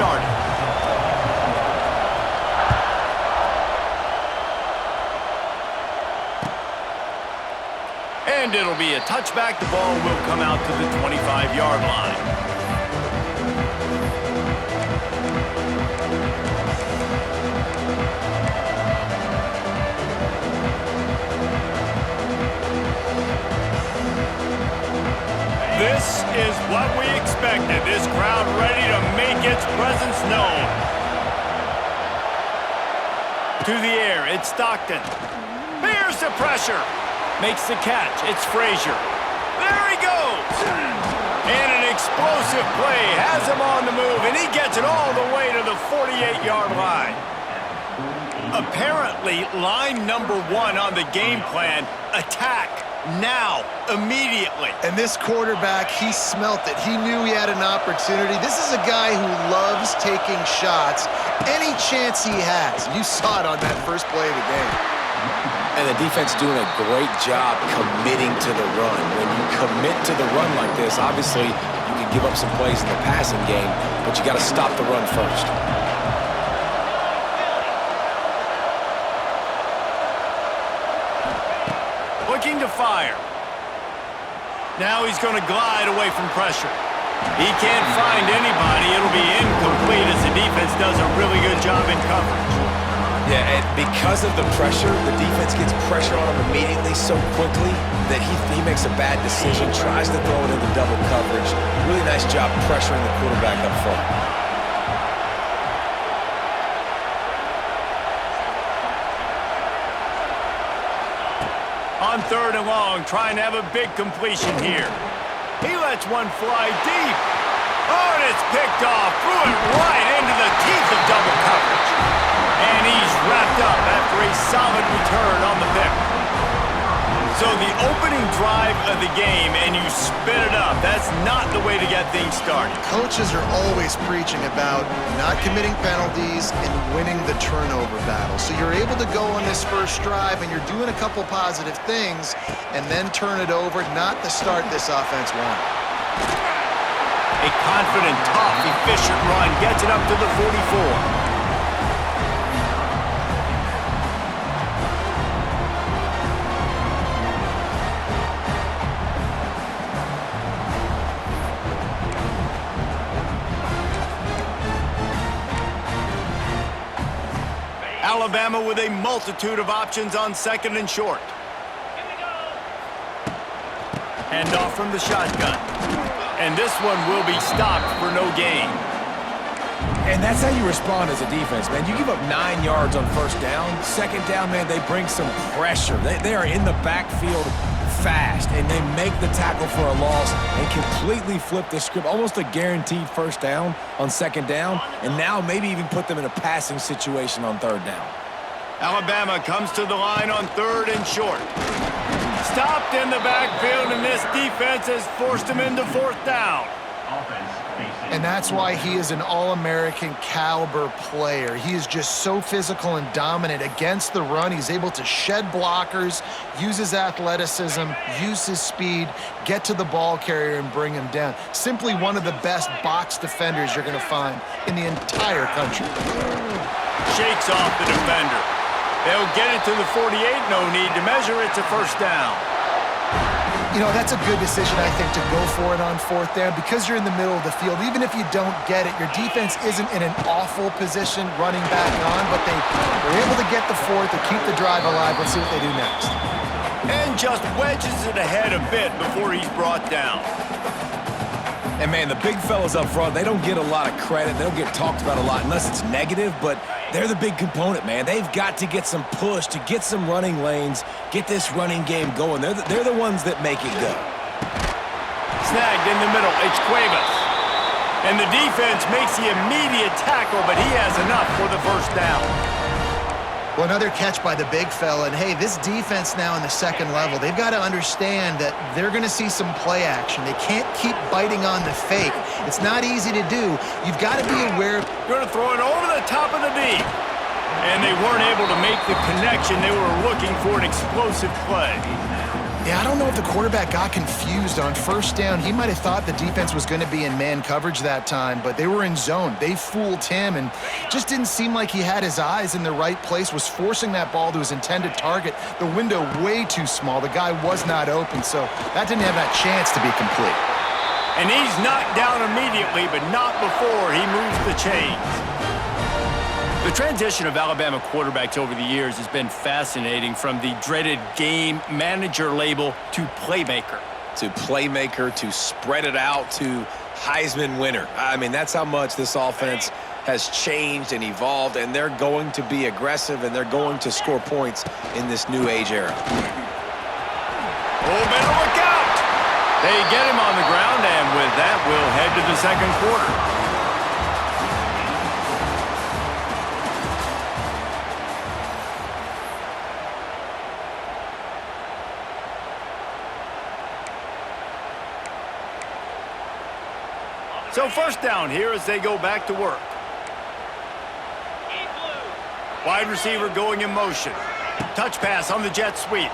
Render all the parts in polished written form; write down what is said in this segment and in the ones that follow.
started. And it'll be a touchback. The ball will come out to the 25-yard line. This is what we expected. This crowd ready to make its presence known. To the air, it's Stockton. Here's the pressure. Makes the catch. It's Frazier. There he goes. And an explosive play has him on the move, and he gets it all the way to the 48-yard line. Apparently, line number 1 on the game plan, attack. Now, immediately. And this quarterback, he smelt it. He knew he had an opportunity. This is a guy who loves taking shots any chance he has. You saw it on that first play of the game. And the defense doing a great job committing to the run. When you commit to the run like this, obviously you can give up some plays in the passing game, but you got to stop the run first. Looking to fire. Now he's going to glide away from pressure. He can't find anybody. It'll be incomplete as the defense does a really good job in coverage. Yeah, and because of the pressure, the defense gets pressure on him immediately so quickly that he makes a bad decision, tries to throw it into double coverage. Really nice job pressuring the quarterback up front. On 3rd and long, trying to have a big completion here. He lets one fly deep. Oh, and it's picked off. Threw it right into the teeth of double coverage. And he's wrapped up after a solid return on the pick. So the opening drive of the game, and you spit it up. That's not the way to get things started. Coaches are always preaching about not committing penalties and winning the turnover battle. So you're able to go on this first drive, and you're doing a couple positive things, and then turn it over, not the start this offense wanted. A confident, tough, efficient run gets it up to the 44. Alabama with a multitude of options on 2nd and short. Hand off from the shotgun. And this one will be stopped for no gain. And that's how you respond as a defense, man. You give up 9 yards on 1st down. 2nd down, man, they bring some pressure. They are in the backfield fast, and they make the tackle for a loss and completely flip the script. Almost a guaranteed 1st down on 2nd down, and now maybe even put them in a passing situation on 3rd down. Alabama comes to the line on 3rd and short. Stopped in the backfield, and this defense has forced him into 4th down. And that's why he is an All-American caliber player. He is just so physical and dominant against the run. He's able to shed blockers, use his athleticism, use his speed, get to the ball carrier and bring him down. Simply one of the best box defenders you're going to find in the entire country. Shakes off the defender. They'll get it to the 48. No need to measure. It's a 1st down. You know, that's a good decision, I think, to go for it on 4th down because you're in the middle of the field. Even if you don't get it, your defense isn't in an awful position running back on, but they're able to get the 4th to keep the drive alive. Let's see what they do next. And just wedges it ahead a bit before he's brought down. And, man, the big fellas up front, they don't get a lot of credit. They don't get talked about a lot unless it's negative, but they're the big component, man. They've got to get some push, to get some running lanes, get this running game going. They're the ones that make it go. Snagged in the middle. It's Cuevas. And the defense makes the immediate tackle, but he has enough for the 1st down. Well, another catch by the big fella. And, hey, this defense now in the 2nd level, they've got to understand that they're going to see some play action. They can't keep biting on the fake. It's not easy to do. You've got to be aware. Going to throw it over the top of the knee. And they weren't able to make the connection. They were looking for an explosive play. Yeah, I don't know if the quarterback got confused on first down. He might have thought the defense was going to be in man coverage that time, but they were in zone. They fooled him and just didn't seem like he had his eyes in the right place, was forcing that ball to his intended target. The window way too small. The guy was not open, so that didn't have that chance to be complete. And he's knocked down immediately, but not before he moves the chains. The transition of Alabama quarterbacks over the years has been fascinating, from the dreaded game manager label to playmaker. To playmaker, to spread it out, to Heisman winner. I mean, that's how much this offense has changed and evolved, and they're going to be aggressive, and they're going to score points in this new age era. Oh, better look out! They get him on the ground, and with that, we'll head to the second quarter. So first down here as they go back to work. Wide receiver going in motion. Touch pass on the jet sweep.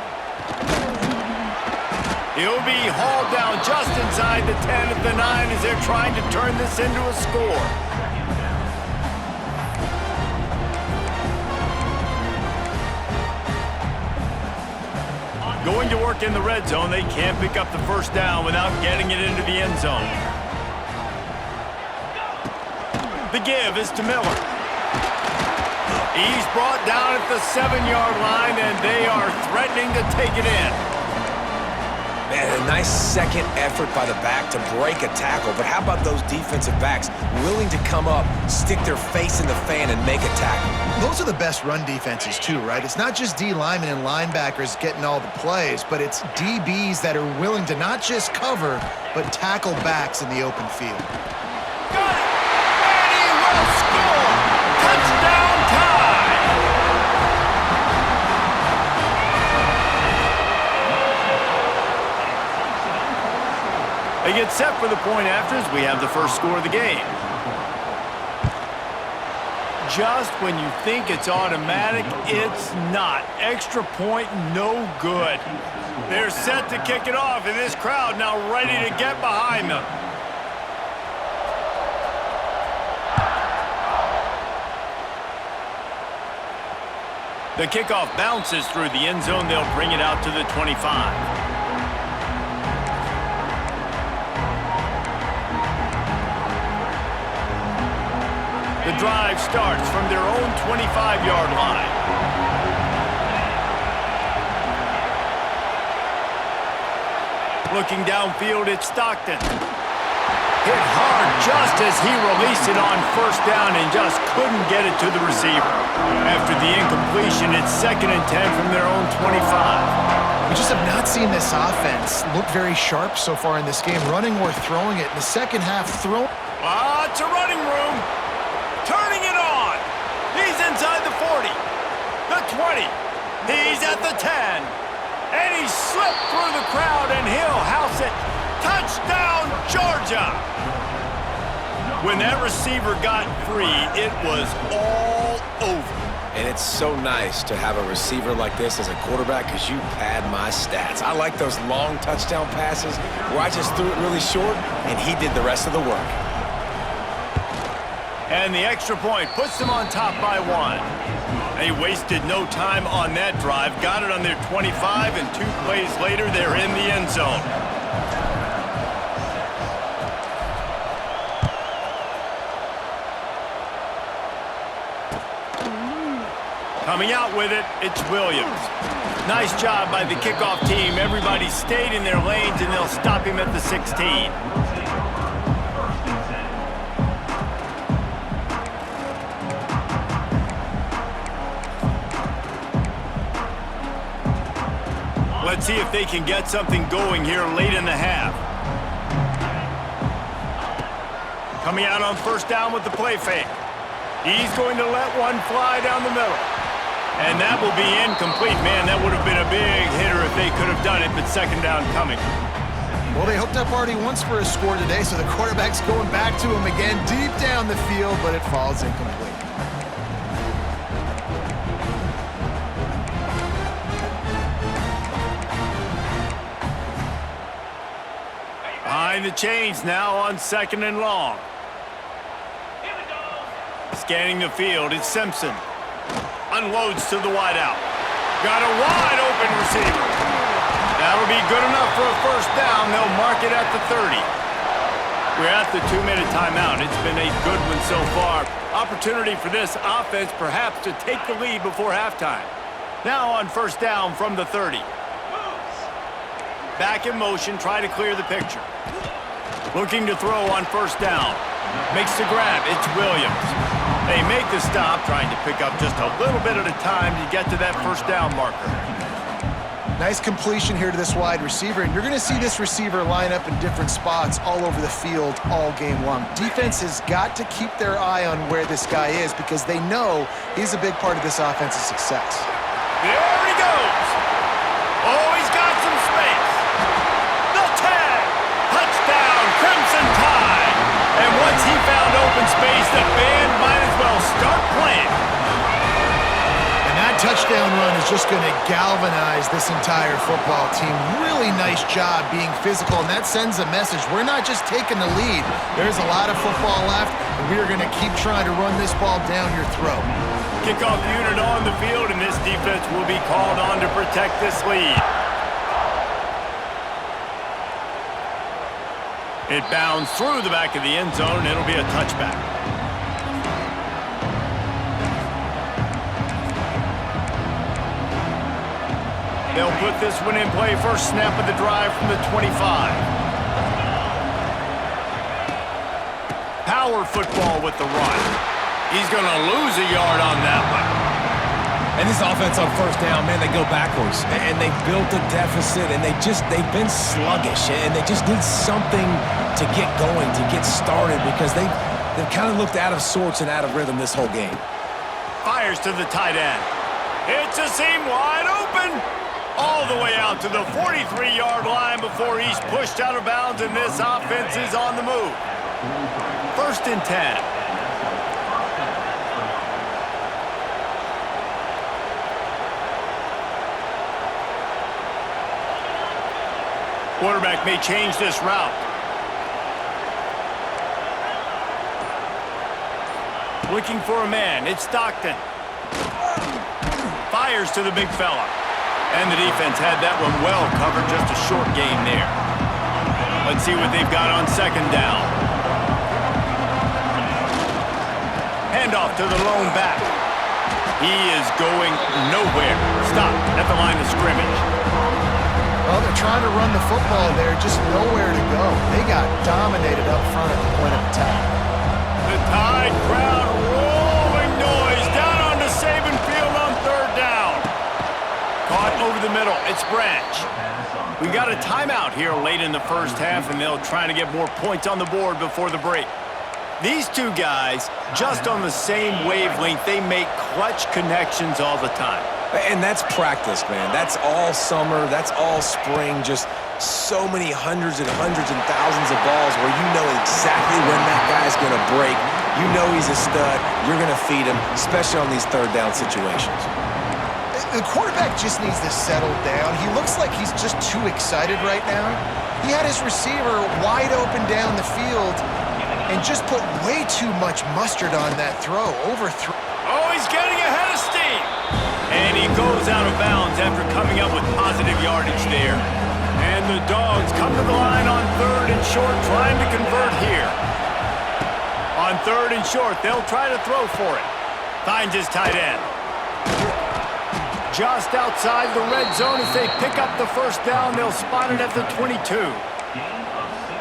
He'll be hauled down just inside the 10 at the 9 as they're trying to turn this into a score. Going to work in the red zone, they can't pick up the first down without getting it into the end zone. The give is to Miller. He's brought down at the 7-yard line, and they are threatening to take it in. Man, a nice second effort by the back to break a tackle. But how about those defensive backs willing to come up, stick their face in the fan, and make a tackle? Those are the best run defenses too, right? It's not just D linemen and linebackers getting all the plays, but it's DBs that are willing to not just cover, but tackle backs in the open field. Got it! And he will score! Touchdown time! They get set for the point afters. We have the first score of the game. Just when you think it's automatic, it's not. Extra point, no good. They're set to kick it off, and this crowd now ready to get behind them. The kickoff bounces through the end zone. They'll bring it out to the 25. The drive starts from their own 25-yard line. Looking downfield, it's Stockton. Hit hard just as he released it on first down and just couldn't get it to the receiver. After the incompletion, it's 2nd and 10 from their own 25. We just have not seen this offense look very sharp so far in this game, running or throwing it. In the second half, It's a running room. Turning it on. He's inside the 40, the 20. He's at the 10. And he slipped through the crowd, and he'll house it. Touchdown, Georgia! When that receiver got free, it was all over. And it's so nice to have a receiver like this as a quarterback because you pad my stats. I like those long touchdown passes where I just threw it really short, and he did the rest of the work. And the extra point puts them on top by 1. They wasted no time on that drive. Got it on their 25, and 2 plays later, they're in the end zone. Coming out with it, it's Williams. Nice job by the kickoff team. Everybody stayed in their lanes, and they'll stop him at the 16. Let's see if they can get something going here late in the half. Coming out on first down with the play fake. He's going to let one fly down the middle. And that will be incomplete. Man, that would have been a big hitter if they could have done it, but 2nd down coming. Well, they hooked up already once for a score today, so the quarterback's going back to him again deep down the field, but it falls incomplete. Calling the chains now on 2nd and long. Scanning the field, it's Simpson. Unloads to the wideout. Got a wide open receiver. That'll be good enough for a first down. They'll mark it at the 30. We're at the 2-minute timeout. It's been a good one so far. Opportunity for this offense perhaps to take the lead before halftime. Now on first down from the 30. Back in motion, try to clear the picture. Looking to throw on first down. Makes the grab, it's Williams. They make the stop, trying to pick up just a little bit at a time to get to that first down marker. Nice completion here to this wide receiver, and you're going to see this receiver line up in different spots all over the field all game long. Defense has got to keep their eye on where this guy is because they know he's a big part of this offense's success. There he goes! Oh, he's got some space! The tag! Touchdown, Crimson Tide! And once he found open space, the band might as well start playing. And that touchdown run is just going to galvanize this entire football team. Really nice job being physical, and that sends a message. We're not just taking the lead. There's a lot of football left, and we are going to keep trying to run this ball down your throat. Kickoff unit on the field, and this defense will be called on to protect this lead. It bounds through the back of the end zone, and it'll be a touchback. They'll put this one in play. First snap of the drive from the 25. Power football with the run. He's going to lose a yard on that one. And this offense on first down, man, they go backwards. And they built a deficit, and they've been sluggish. And they just need something to get going, to get started, because they've kind of looked out of sorts and out of rhythm this whole game. Fires to the tight end. It's a seam wide open. All the way out to the 43-yard line before he's pushed out of bounds, and this offense is on the move. 1st and 10. Quarterback may change this route. Looking for a man. It's Stockton. Fires to the big fella. And the defense had that one well covered. Just a short gain there. Let's see what they've got on 2nd down. Handoff to the lone back. He is going nowhere. Stop at the line of scrimmage. Well, they're trying to run the football there, just nowhere to go. They got dominated up front at the point of attack. The Tide crowd rolling noise down onto Saban Field on 3rd down. Caught over the middle. It's Branch. We got a timeout here late in the first half, and they'll try to get more points on the board before the break. These two guys, just on the same wavelength, they make clutch connections all the time. And that's practice, man. That's all summer. That's all spring. Just so many hundreds and thousands of balls where you know exactly when that guy's going to break. You know he's a stud. You're going to feed him, especially on these 3rd down situations. The quarterback just needs to settle down. He looks like he's just too excited right now. He had his receiver wide open down the field and just put way too much mustard on that throw. Overthrow. Oh, he's getting ahead of steam. And he goes out of bounds after coming up with positive yardage there. And the Dogs come to the line on 3rd and short, trying to convert here. On 3rd and short, they'll try to throw for it. Finds his tight end. Just outside the red zone as they pick up the first down. They'll spot it at the 22.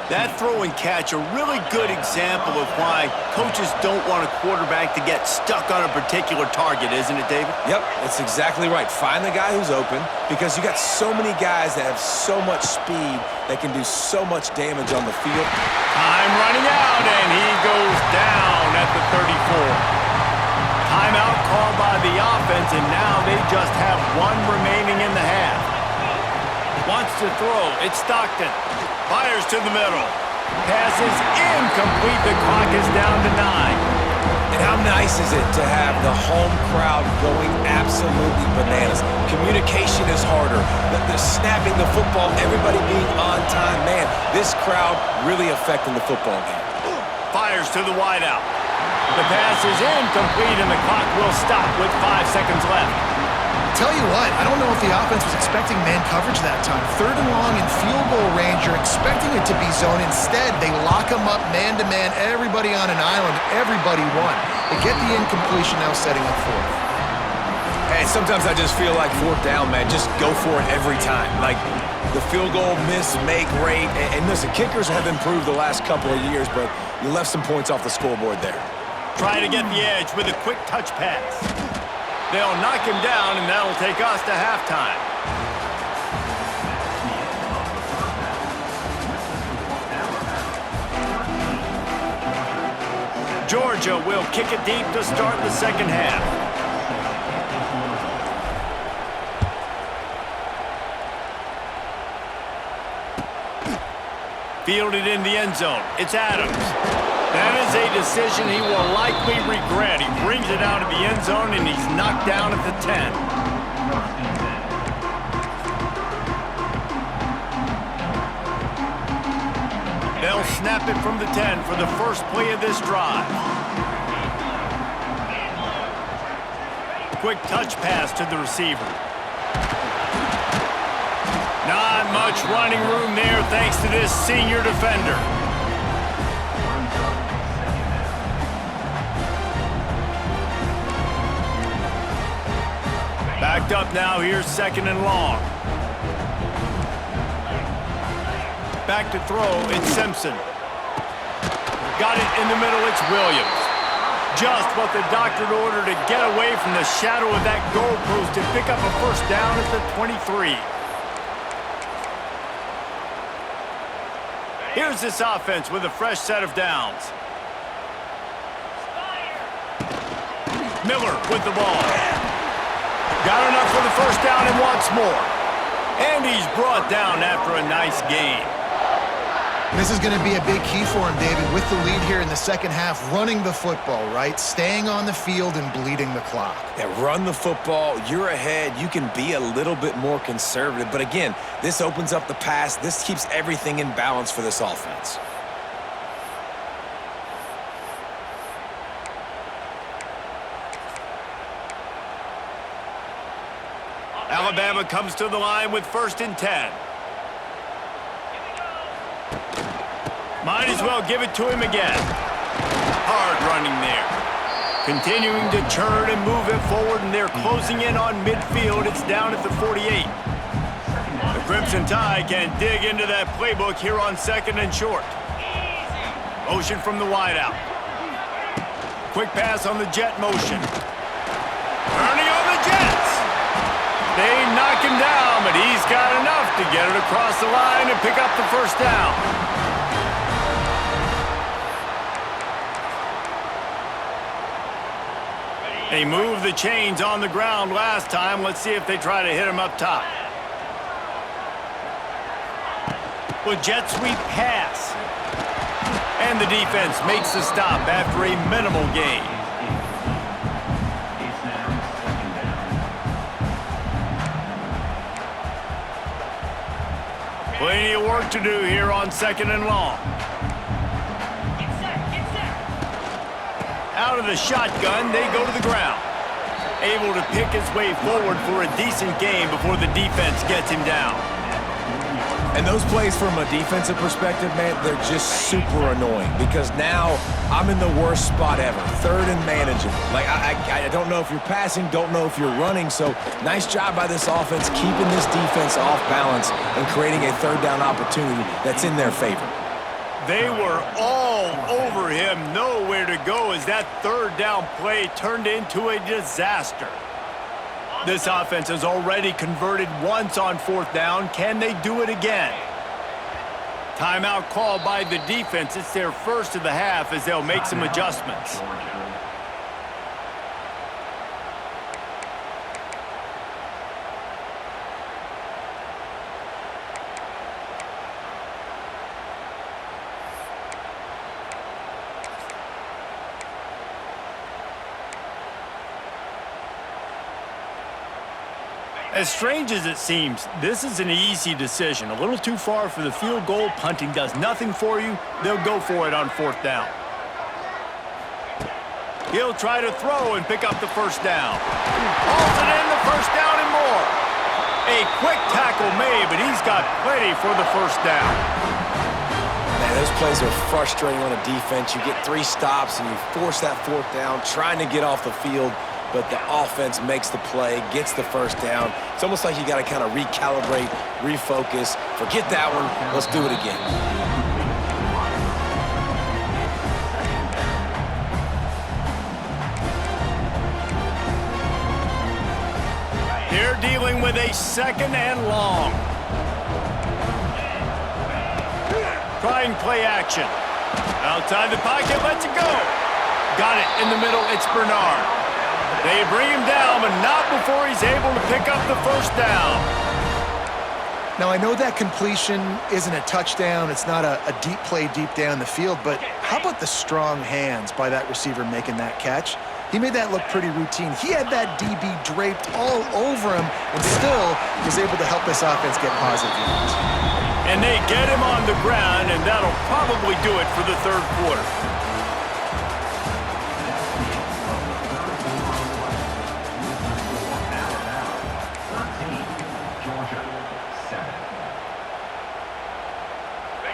That throw and catch, a really good example of why coaches don't want a quarterback to get stuck on a particular target, isn't it, David? Yep, that's exactly right. Find the guy who's open, because you got so many guys that have so much speed that can do so much damage on the field. Time running out, and he goes down at the 34. Timeout called by the offense, and now they just have one remaining in the half. Wants to throw. It's Stockton. Fires to the middle. Pass is incomplete. The clock is down to 9. And how nice is it to have the home crowd going absolutely bananas? Communication is harder. The snapping the football, everybody being on time. Man, this crowd really affecting the football game. Fires to the wideout. The pass is incomplete, and the clock will stop with 5 seconds left. Tell you what, I don't know if the offense was expecting man coverage that time. 3rd and long in field goal range, you're expecting it to be zone. Instead, they lock them up man-to-man, everybody on an island, everybody won. They get the incompletion, now setting up 4th. Hey, sometimes I just feel like 4th down, man, just go for it every time. Like, the field goal miss-make rate, and listen, kickers have improved the last couple of years, but you left some points off the scoreboard there. Try to get the edge with a quick touch pass. They'll knock him down, and that'll take us to halftime. Georgia will kick it deep to start the second half. Fielded in the end zone. It's Adams. That is a decision he will likely regret. He brings it out of the end zone, and he's knocked down at the 10. They'll snap it from the 10 for the first play of this drive. Quick touch pass to the receiver. Not much running room there thanks to this senior defender. Backed up now, here's 2nd and long. Back to throw, it's Simpson. Got it in the middle, it's Williams. Just what the doctor ordered to get away from the shadow of that goalpost and pick up a first down at the 23. Here's this offense with a fresh set of downs. Miller with the ball. Got enough for the first down and wants more. And he's brought down after a nice gain. This is going to be a big key for him, David, with the lead here in the second half, running the football, right? Staying on the field and bleeding the clock. Yeah, run the football. You're ahead. You can be a little bit more conservative. But again, this opens up the pass. This keeps everything in balance for this offense. Alabama comes to the line with 1st and 10. Might as well give it to him again. Hard running there. Continuing to churn and move it forward, and they're closing in on midfield. It's down at the 48. The Crimson Tide can dig into that playbook here on 2nd and short. Motion from the wideout. Quick pass on the jet motion. Turning on the Jets. They knock him down, but he's got enough to get it across the line and pick up the first down. They moved the chains on the ground last time. Let's see if they try to hit him up top. With jet sweep pass. And the defense makes the stop after a minimal gain. Plenty of work to do here on 2nd and long. Out of the shotgun, they go to the ground. Able to pick his way forward for a decent gain before the defense gets him down. And those plays from a defensive perspective, man, they're just super annoying because now I'm in the worst spot ever. 3rd and manageable. Like, I don't know if you're passing, don't know if you're running. So nice job by this offense keeping this defense off balance and creating a 3rd down opportunity that's in their favor. They were all over him, nowhere to go as that 3rd down play turned into a disaster. This offense has already converted once on 4th down. Can they do it again? Timeout called by the defense. It's their first of the half as they'll make some adjustments. As strange as it seems, this is an easy decision. A little too far for the field goal. Punting does nothing for you. They'll go for it on 4th down. He'll try to throw and pick up the first down. Hauls it in, the first down and more. A quick tackle made, but he's got plenty for the first down. Man, those plays are frustrating on a defense. You get 3 stops and you force that 4th down, trying to get off the field, but the offense makes the play, gets the first down. It's almost like you got to kind of recalibrate, refocus. Forget that one. Let's do it again. They're dealing with a 2nd and long. Trying play action. Outside the pocket, lets it go. Got it in the middle, it's Bernard. They bring him down, but not before he's able to pick up the first down. Now, I know that completion isn't a touchdown. It's not a deep play deep down the field, but how about the strong hands by that receiver making that catch? He made that look pretty routine. He had that DB draped all over him and still was able to help this offense get positive yards. And they get him on the ground, and that'll probably do it for the 3rd quarter.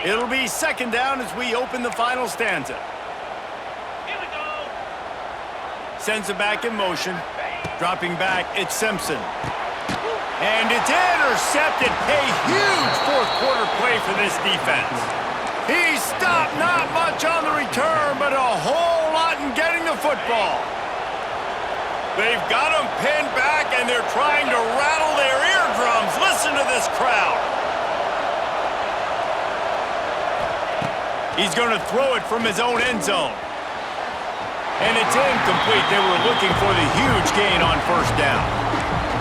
It'll be 2nd down as we open the final stanza. Here we go. Sends it back in motion. Dropping back, it's Simpson. And it's intercepted. A huge 4th quarter play for this defense. He stopped not much on the return, but a whole lot in getting the football. They've got him pinned back, and they're trying to rattle their eardrums. Listen to this crowd. He's going to throw it from his own end zone. And it's incomplete. They were looking for the huge gain on 1st down.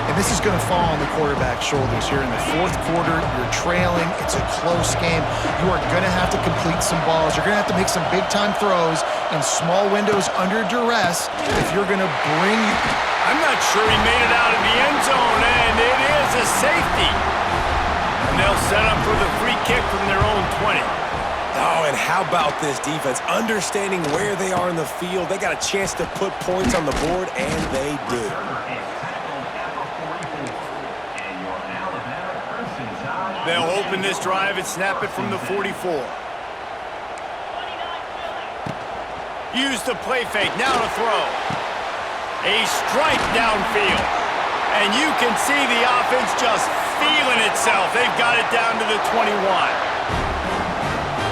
And this is going to fall on the quarterback's shoulders here in the 4th quarter. You're trailing. It's a close game. You are going to have to complete some balls. You're going to have to make some big-time throws in small windows under duress if you're going to bring... I'm not sure he made it out of the end zone, and it is a safety. And they'll set up for the free kick from their own 20. Oh, and how about this defense? Understanding where they are in the field. They got a chance to put points on the board, and they do. They'll open this drive and snap it from the 44. Use the play fake, now to throw. A strike downfield. And you can see the offense just feeling itself. They've got it down to the 21.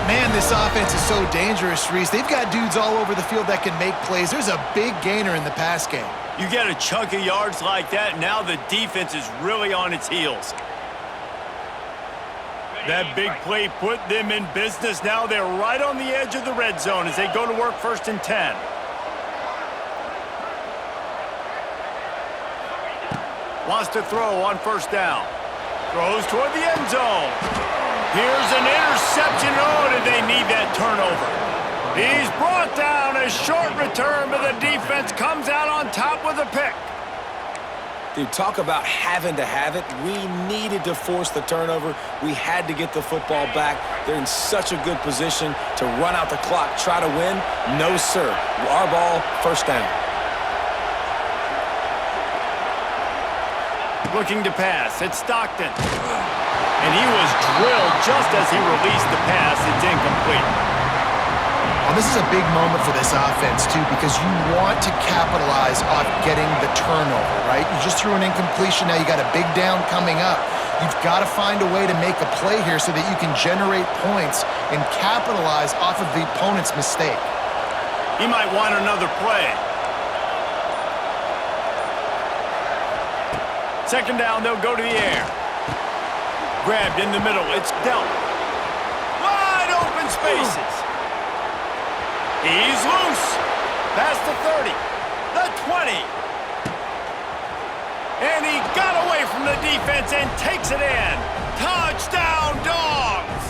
Man, this offense is so dangerous, Reese. They've got dudes all over the field that can make plays. There's a big gainer in the pass game. You get a chunk of yards like that, now the defense is really on its heels. That big play put them in business. Now they're right on the edge of the red zone as they go to work 1st and 10. Wants to throw on 1st down. Throws toward the end zone. Here's an interception. Oh, did they need that turnover? He's brought down. A short return, but the defense comes out on top with a pick. Dude, talk about having to have it. We needed to force the turnover. We had to get the football back. They're in such a good position to run out the clock, try to win. No, sir. Our ball, 1st down. Looking to pass. It's Stockton. And he was drilled just as he released the pass. It's incomplete. Well, this is a big moment for this offense, too, because you want to capitalize off getting the turnover, right? You just threw an incompletion. Now you got a big down coming up. You've got to find a way to make a play here so that you can generate points and capitalize off of the opponent's mistake. He might want another play. 2nd down, they'll go to the air. Grabbed in the middle, it's dealt. Wide open spaces. He's loose. Past the 30, the 20. And he got away from the defense and takes it in. Touchdown, Dogs!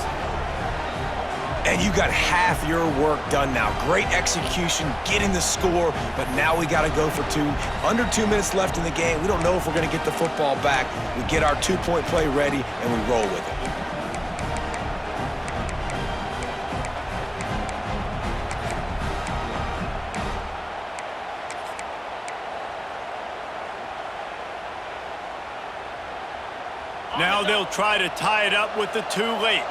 And you got half your work done now. Great execution, getting the score, but now we got to go for two. Under 2 minutes left in the game. We don't know if we're going to get the football back. We get our two-point play ready, and we roll with it. Now they'll try to tie it up with the too late.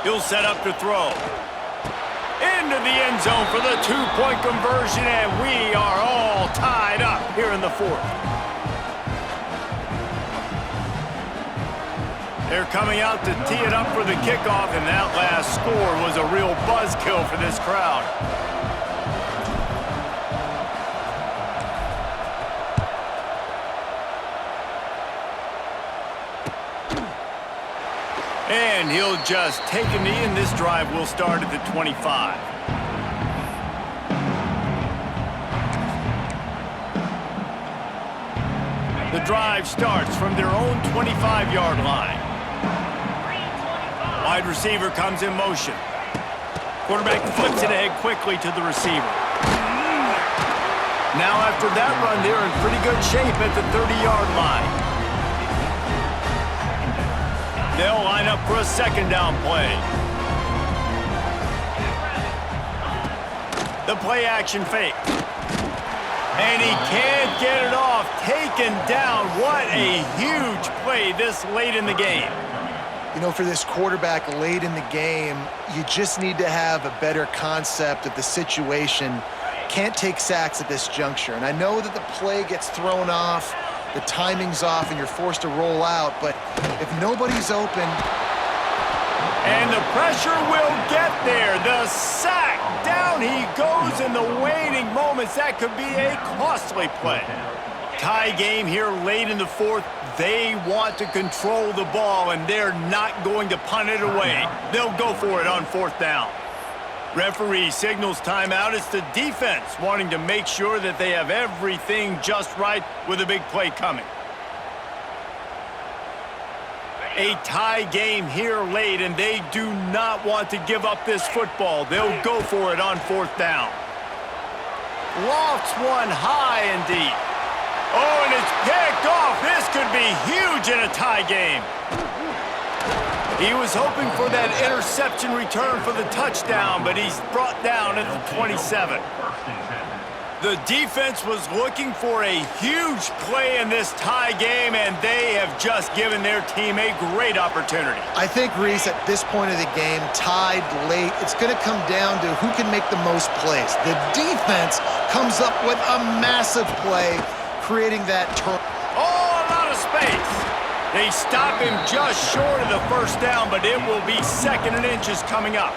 He'll set up to throw. Into the end zone for the two-point conversion, and we are all tied up here in the fourth. They're coming out to tee it up for the kickoff, and that last score was a real buzzkill for this crowd. And he'll just take a knee, and this drive will start at the 25. The drive starts from their own 25-yard line. Wide receiver comes in motion. Quarterback flips it ahead quickly to the receiver. Now after that run, they're in pretty good shape at the 30-yard line. They'll line up for a second down play. The play action fake. And he can't get it off. Taken down. What a huge play this late in the game. You know, for this quarterback late in the game, you just need to have a better concept of the situation. Can't take sacks at this juncture. And I know that the play gets thrown off, the timing's off, and you're forced to roll out, but if nobody's open... And the pressure will get there. The sack. Down he goes in the waning moments. That could be a costly play. Tie game here late in the fourth. They want to control the ball, and they're not going to punt it away. They'll go for it on fourth down. Referee signals timeout. It's the defense wanting to make sure that they have everything just right with a big play coming. A tie game here late, and they do not want to give up this football. They'll go for it on fourth down. Lofts one high and deep. Oh, and it's picked off. This could be huge in a tie game. He was hoping for that interception return for the touchdown, but he's brought down at the 27. The defense was looking for a huge play in this tie game, and they have just given their team a great opportunity. I think, Reese, at this point of the game, tied late, it's going to come down to who can make the most plays. The defense comes up with a massive play, creating that turn. Oh, a lot of space. They stop him just short of the first down, but it will be second and inches coming up.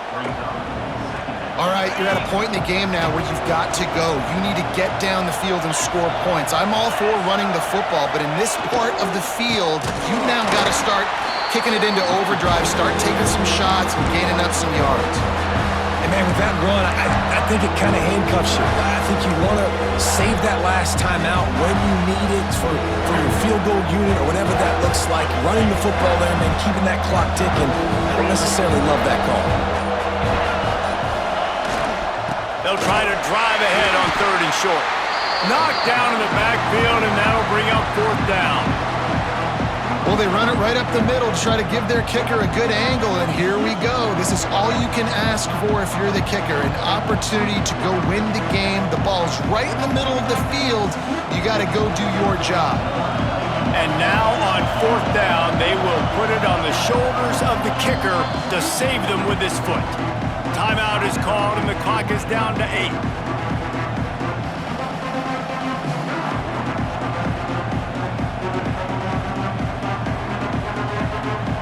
All right, you're at a point in the game now where you've got to go. You need to get down the field and score points. I'm all for running the football, but in this part of the field, you've now got to start kicking it into overdrive, start taking some shots and gaining up some yards. And man, with that run, I think it kind of handcuffs you. I think you want to save that last time out when you need it for your field goal unit or whatever that looks like. Running the football there, man, keeping that clock ticking. I don't necessarily love that call. They'll try to drive ahead on third and short. Knocked down in the backfield, and that'll bring up fourth down. Well, they run it right up the middle to try to give their kicker a good angle, and here we go. This is all you can ask for if you're the kicker, an opportunity to go win the game. The ball's right in the middle of the field. You got to go do your job. And now on fourth down, they will put it on the shoulders of the kicker to save them with his foot. Timeout is called, and the clock is down to 8.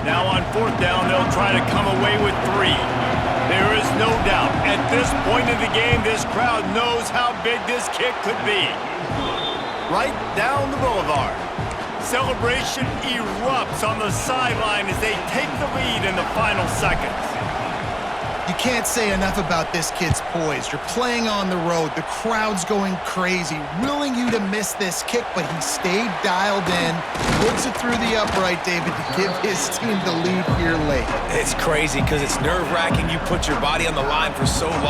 Now on fourth down, they'll try to come away with 3. There is no doubt, at this point in the game, this crowd knows how big this kick could be. Right down the boulevard. Celebration erupts on the sideline as they take the lead in the final seconds. You can't say enough about this kid's poise. You're playing on the road. The crowd's going crazy, willing you to miss this kick, but he stayed dialed in, puts it through the upright, David, to give his team the lead here late. It's crazy because it's nerve-wracking. You put your body on the line for so long.